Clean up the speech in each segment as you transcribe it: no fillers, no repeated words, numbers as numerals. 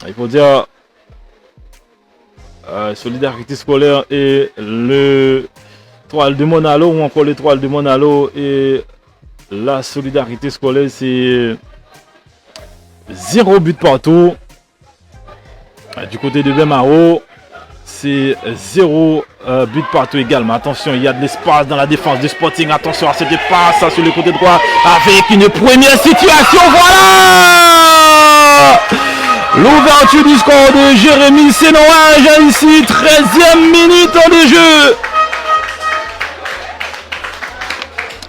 Il faut dire Solidarité scolaire et le Toile de Monalo, ou encore l'Étoile de Monalo et la Solidarité scolaire, c'est 0 but partout. Du côté de Bemaro, c'est 0 but partout également. Attention, il y a de l'espace dans la défense du Sporting. Attention à cette passe sur le côté droit avec une première situation. Voilà l'ouverture du score de Jérémy Sénoage ici, 13e minute de jeu.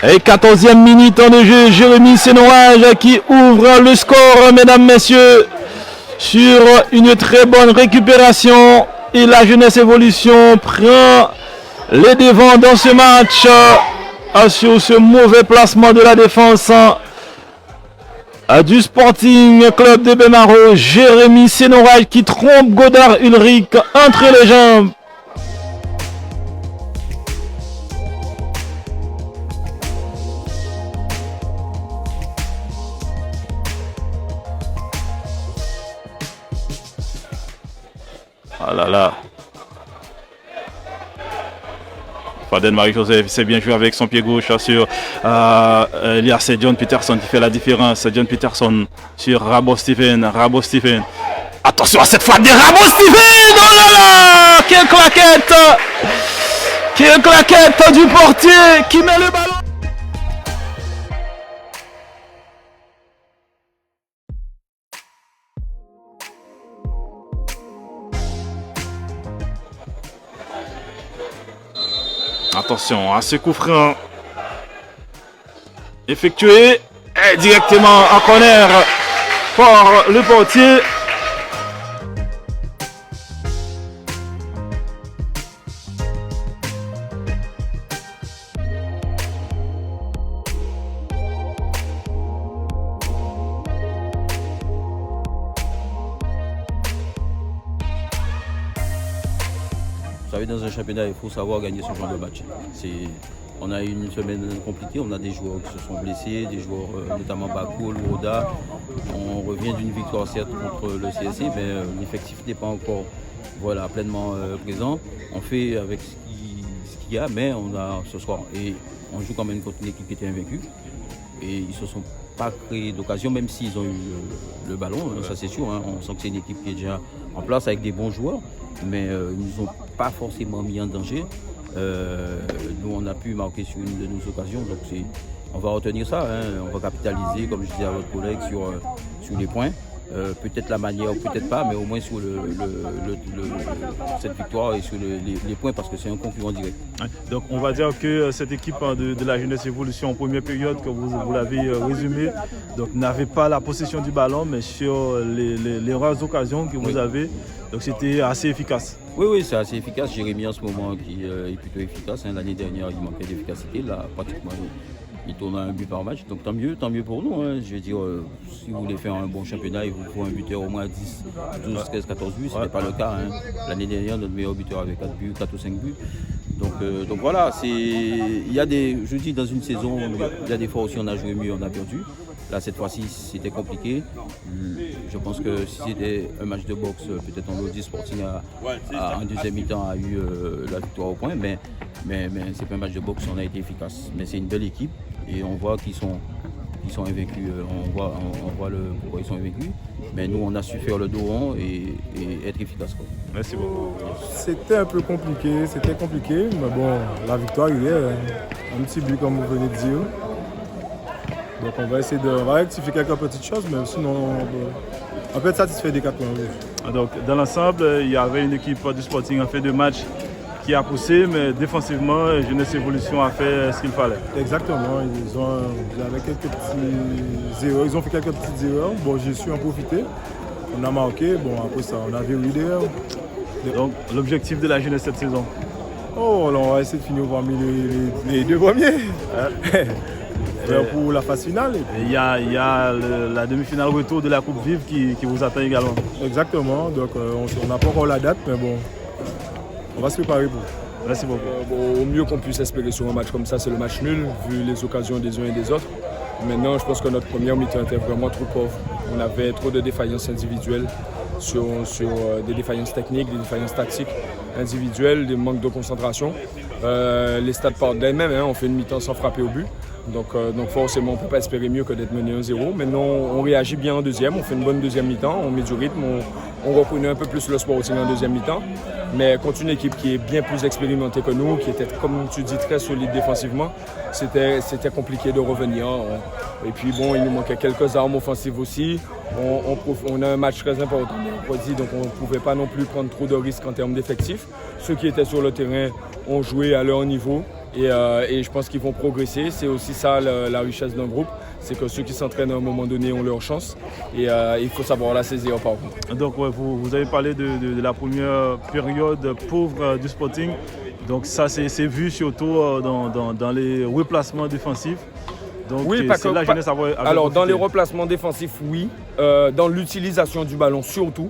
Et 14e minute de jeu, Jérémy Sénoage qui ouvre le score, mesdames, messieurs, sur une très bonne récupération. Et la Jeunesse Évolution prend les devants dans ce match sur ce mauvais placement de la défense du Sporting Club de Bemaro. Jérémy Sénoage qui trompe Godard Ulrich entre les jambes. Ah là là. Faden Marie-Joseph s'est bien joué avec son pied gauche sur c'est John Peterson qui fait la différence. John Peterson sur Rabo Stephen. Attention à cette fois de Rabo Stephen. Oh là là. Quelle claquette du portier qui met le ballon. Attention à ce coup franc effectué directement en corner par le portier. Vous savez, dans un championnat, il faut savoir gagner ce genre de match. On a eu une semaine compliquée, on a des joueurs qui se sont blessés, des joueurs notamment Bako, Lourda. On revient d'une victoire certes contre le CSC, mais l'effectif n'est pas encore pleinement présent. On fait avec ce qu'il y a, mais on a ce soir. Et on joue quand même contre une équipe qui était invaincue. Et ils ne se sont pas créés d'occasion, même s'ils ont eu le ballon, ça c'est sûr. Hein. On sent que c'est une équipe qui est déjà en place avec des bons joueurs, mais ils ne nous ont pas forcément mis en danger. Nous, on a pu marquer sur une de nos occasions, donc on va retenir ça. Hein. On va capitaliser, comme je disais à votre collègue, sur les points. Peut-être la manière ou peut-être pas, mais au moins sur cette victoire et sur les points, parce que c'est un concurrent direct. Donc on va dire que cette équipe de la Jeunesse Évolution en première période, que vous l'avez résumé, donc n'avait pas la possession du ballon, mais sur les rares occasions que vous avez, donc c'était assez efficace. Oui, c'est assez efficace. Jérémy en ce moment qui est plutôt efficace. Hein. L'année dernière, il manquait d'efficacité. Là, pratiquement, il tourne à un but par match. Donc tant mieux pour nous. Hein. Je veux dire, si vous voulez faire un bon championnat, il vous faut un buteur au moins 10, 12, 13, 14 buts. Ce n'est pas le cas. Hein. L'année dernière, notre meilleur buteur avait 4 ou 5 buts. Donc voilà, il y a je dis dans une saison, il y a des fois aussi on a joué mieux, on a perdu. Là, cette fois-ci, c'était compliqué. Je pense que si c'était un match de boxe, peut-être en Lodi Sporting en deuxième mi-temps a eu la victoire au point, mais c'est pas un match de boxe, on a été efficace. Mais c'est une belle équipe et on voit qu'ils sont invaincus. On voit pourquoi ils sont invaincus. Mais nous, on a su faire le dos rond et être efficace. Quoi. Merci beaucoup. C'était un peu compliqué, mais bon, la victoire, il est un petit but comme vous venez de dire. Donc on va essayer de rectifier quelques petites choses, mais sinon on peut être satisfait des 4 points. Donc dans l'ensemble, il y avait une équipe du Sporting en fait de match qui a poussé, mais défensivement, Jeunesse Évolution a fait ce qu'il fallait. Exactement, ils ont fait quelques petites erreurs. Bon, j'ai su en profiter. On a marqué, bon après ça, on a verrouillé derrière. Donc l'objectif de la jeunesse cette saison? Oh, là, on va essayer de finir parmi les 2 premiers. Pour la phase finale. Il y a la demi-finale retour de la Coupe Vive qui vous attend également. Exactement, donc on n'a pas encore la date, mais bon, on va se préparer pour. Merci beaucoup. Au mieux qu'on puisse espérer sur un match comme ça, c'est le match nul, vu les occasions des uns et des autres. Maintenant, je pense que notre première mi-temps était vraiment trop pauvre. On avait trop de défaillances individuelles. des défaillances techniques, des défaillances tactiques individuelles, des manques de concentration. Les stats parlent d'elles-mêmes, hein, on fait une mi-temps sans frapper au but. Donc forcément, on ne peut pas espérer mieux que d'être mené 1-0. Maintenant, on réagit bien en deuxième, on fait une bonne deuxième mi-temps, on met du rythme, on reconnaît un peu plus le Sporting en deuxième mi-temps. Mais contre une équipe qui est bien plus expérimentée que nous, qui était, comme tu dis, très solide défensivement, c'était compliqué de revenir. Et puis bon, il nous manquait quelques armes offensives aussi. On a un match très important, donc on ne pouvait pas non plus prendre trop de risques en termes d'effectifs. Ceux qui étaient sur le terrain ont joué à leur niveau. Et je pense qu'ils vont progresser. C'est aussi ça la richesse d'un groupe. C'est que ceux qui s'entraînent à un moment donné ont leur chance. Et il faut savoir la saisir par contre. Donc ouais, vous avez parlé de la première période pauvre du Sporting. Donc ça c'est vu surtout dans les replacements défensifs. Donc oui, c'est la jeunesse avait alors profité. dans les replacements défensifs, oui. Dans l'utilisation du ballon surtout.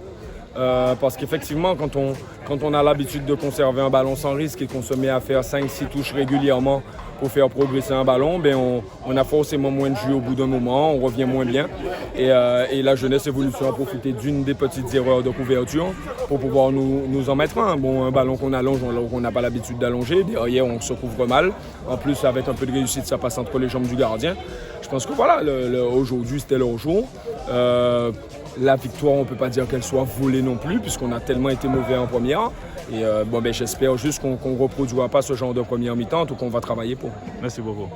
Parce qu'effectivement, quand on a l'habitude de conserver un ballon sans risque et qu'on se met à faire 5-6 touches régulièrement pour faire progresser un ballon, ben on a forcément moins de jus au bout d'un moment, on revient moins bien. Et la jeunesse évolution a profité d'une des petites erreurs de couverture pour pouvoir nous en mettre un. Bon, un ballon qu'on allonge, on n'a pas l'habitude d'allonger. Derrière, on se couvre mal. En plus, avec un peu de réussite, ça passe entre les jambes du gardien. Je pense que voilà, aujourd'hui, c'était leur jour. La victoire, on ne peut pas dire qu'elle soit volée non plus, puisqu'on a tellement été mauvais en première. Et j'espère juste qu'on ne reproduira pas ce genre de première mi-temps, tout qu'on va travailler pour. Merci beaucoup.